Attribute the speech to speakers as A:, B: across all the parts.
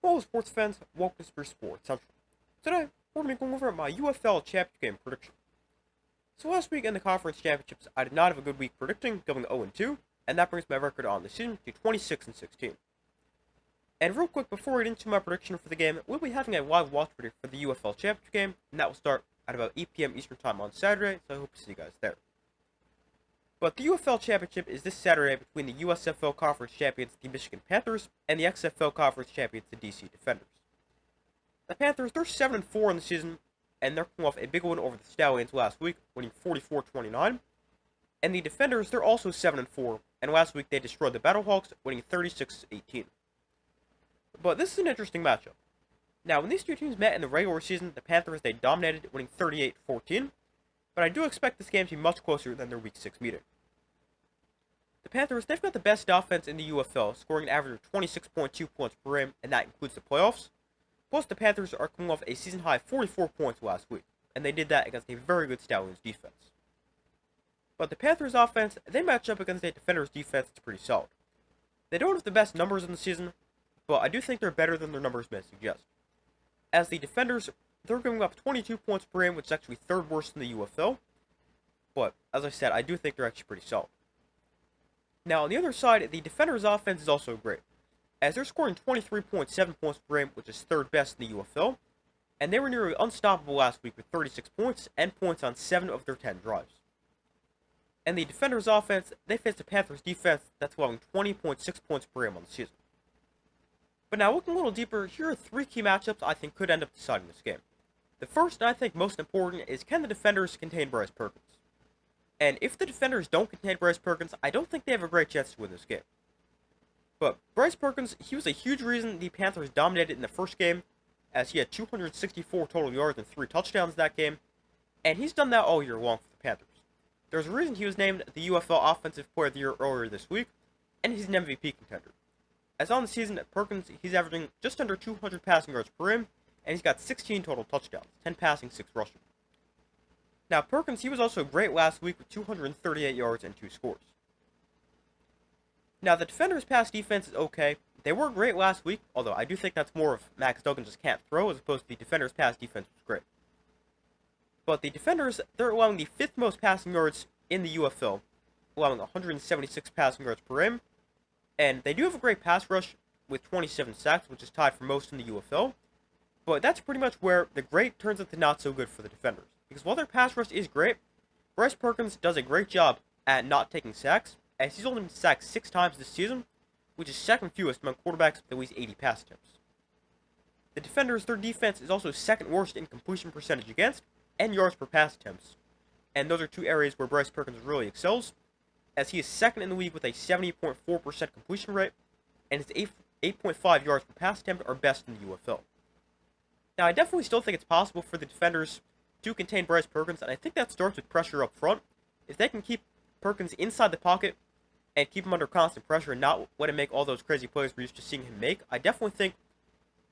A: Hello sports fans, welcome to Sports Central. Today, we're going to be going over my UFL Championship game prediction. So last week in the conference championships, I did not have a good week predicting, going 0-2, and that brings my record on the season to 26-16. And real quick, before we get into my prediction for the game, we'll be having a live watch party for the UFL Championship game, and that will start at about 8 p.m. Eastern Time on Saturday, so I hope to see you guys there. But the UFL Championship is this Saturday between the USFL Conference Champions, the Michigan Panthers, and the XFL Conference Champions, the DC Defenders. The Panthers, they're 7-4 in the season, and they're pulling off a big win over the Stallions last week, winning 44-29. And the Defenders, they're also 7-4, and last week they destroyed the Battlehawks, winning 36-18. But this is an interesting matchup. Now, when these two teams met in the regular season, the Panthers, they dominated, winning 38-14. But I do expect this game to be much closer than their Week 6 meeting. The Panthers, they've got the best offense in the UFL, scoring an average of 26.2 points per game, and that includes the playoffs. Plus, the Panthers are coming off a season-high 44 points last week, and they did that against a very good Stallions defense. But the Panthers' offense, they match up against a Defenders' defense that's pretty solid. They don't have the best numbers in the season, but I do think they're better than their numbers may suggest. As the Defenders, they're giving up 22 points per game, which is actually third worst in the UFL. But, as I said, I do think they're actually pretty solid. Now, on the other side, the Defenders' offense is also great, as they're scoring 23.7 points per game, which is third best in the UFL, and they were nearly unstoppable last week with 36 points and points on 7 of their 10 drives. And the Defenders' offense, they face the Panthers' defense that's allowing 20.6 points per game on the season. But now, looking a little deeper, here are 3 key matchups I think could end up deciding this game. The first, and I think most important, is can the Defenders contain Bryce Perkins? And if the Defenders don't contain Bryce Perkins, I don't think they have a great chance to win this game. But Bryce Perkins, he was a huge reason the Panthers dominated in the first game, as he had 264 total yards and 3 touchdowns that game, and he's done that all year long for the Panthers. There's a reason he was named the UFL Offensive Player of the Year earlier this week, and he's an MVP contender. As on the season, Perkins, he's averaging just under 200 passing yards per game, and he's got 16 total touchdowns, 10 passing, 6 rushing. Now, Perkins, he was also great last week with 238 yards and 2 scores. Now, the Defenders' pass defense is okay. They were great last week, although I do think that's more of Max Duggan just can't throw, as opposed to the Defenders' pass defense was great. But the Defenders, they're allowing the 5th most passing yards in the UFL, allowing 176 passing yards per game, and they do have a great pass rush with 27 sacks, which is tied for most in the UFL, but that's pretty much where the great turns into not so good for the Defenders. Because while their pass rush is great, Bryce Perkins does a great job at not taking sacks, as he's only been sacked 6 times this season, which is second fewest among quarterbacks with at least 80 pass attempts. The Defenders, their defense is also second worst in completion percentage against, and yards per pass attempts, and those are 2 areas where Bryce Perkins really excels, as he is second in the league with a 70.4% completion rate, and his 8.5 yards per pass attempt are best in the UFL. Now, I definitely still think it's possible for the Defenders to contain Bryce Perkins, and I think that starts with pressure up front. If they can keep Perkins inside the pocket and keep him under constant pressure and not let him make all those crazy plays we're used to seeing him make, I definitely think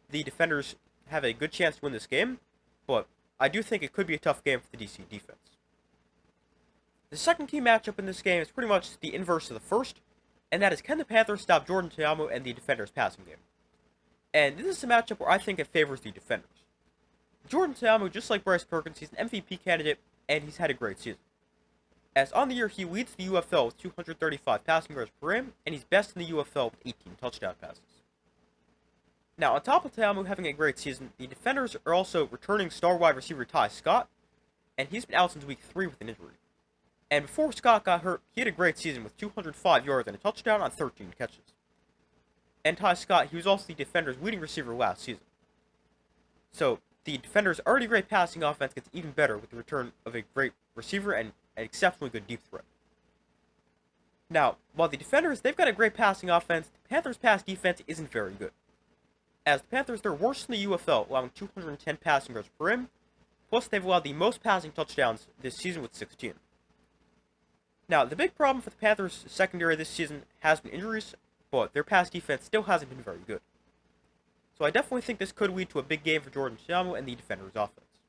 A: the Defenders have a good chance to win this game, but I do think it could be a tough game for the DC defense. The second key matchup in this game is pretty much the inverse of the first, and that is can the Panthers stop Jordan Ta'amu and the Defenders' passing game? And this is a matchup where I think it favors the Defenders. Jordan Ta'amu, just like Bryce Perkins, he's an MVP candidate, and he's had a great season. As on the year, he leads the UFL with 235 passing yards per game, and he's best in the UFL with 18 touchdown passes. Now, on top of Ta'amu having a great season, the Defenders are also returning star wide receiver Ty Scott, and he's been out since week 3 with an injury. And before Scott got hurt, he had a great season with 205 yards and a touchdown on 13 catches. And Ty Scott, he was also the Defenders' leading receiver last season. So, the Defenders' already great passing offense gets even better with the return of a great receiver and an exceptionally good deep threat. Now, while the Defenders, they've got a great passing offense, the Panthers' pass defense isn't very good. As the Panthers, they're worse in the UFL, allowing 210 passing yards per game, plus they've allowed the most passing touchdowns this season with 16. Now, the big problem for the Panthers' secondary this season has been injuries, but their pass defense still hasn't been very good. So I definitely think this could lead to a big game for Jordan Ta'amu and the Defenders' offense.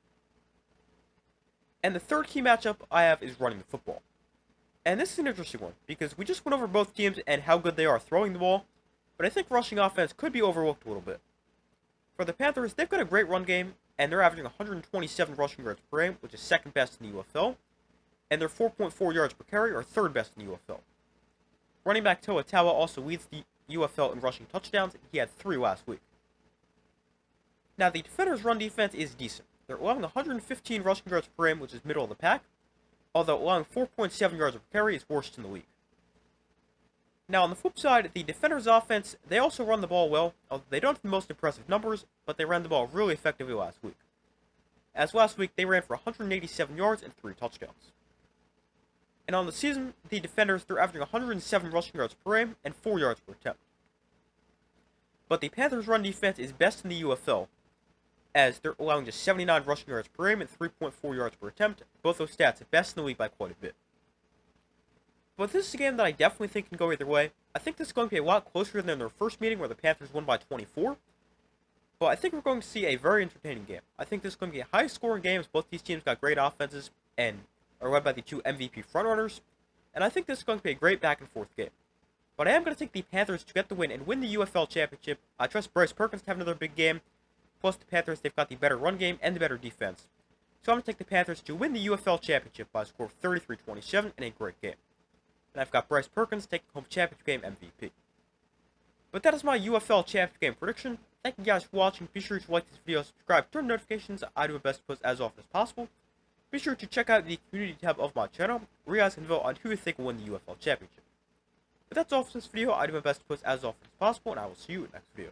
A: And the third key matchup I have is running the football. And this is an interesting one, because we just went over both teams and how good they are throwing the ball, but I think rushing offense could be overlooked a little bit. For the Panthers, they've got a great run game, and they're averaging 127 rushing yards per game, which is second best in the UFL, and their 4.4 yards per carry are third best in the UFL. Running back Toa Tawa also leads the UFL in rushing touchdowns. He had 3 last week. Now, the Defenders' run defense is decent. They're allowing 115 rushing yards per game, which is middle of the pack, although allowing 4.7 yards per carry is worst in the league. Now, on the flip side, the Defenders' offense, they also run the ball well, although they don't have the most impressive numbers, but they ran the ball really effectively last week. As last week, they ran for 187 yards and 3 touchdowns. And on the season, the Defenders, they're averaging 107 rushing yards per game and 4 yards per attempt. But the Panthers' run defense is best in the UFL, as they're allowing just 79 rushing yards per game and 3.4 yards per attempt. Both those stats are best in the league by quite a bit. But this is a game that I definitely think can go either way. I think this is going to be a lot closer than their first meeting where the Panthers won by 24. But I think we're going to see a very entertaining game. I think this is going to be a high-scoring game as both these teams got great offenses and are led by the 2 MVP frontrunners. And I think this is going to be a great back-and-forth game. But I am going to take the Panthers to get the win and win the UFL Championship. I trust Bryce Perkins to have another big game. Plus the Panthers, they've got the better run game and the better defense. So I'm going to take the Panthers to win the UFL Championship by a score of 33-27 in a great game. And I've got Bryce Perkins taking home championship game MVP. But that is my UFL championship game prediction. Thank you guys for watching. Be sure to like this video, subscribe, turn notifications. I do my best to post as often as possible. Be sure to check out the community tab of my channel, where you guys can vote on who you think will win the UFL Championship. But that's all for this video. I do my best to post as often as possible, and I will see you in the next video.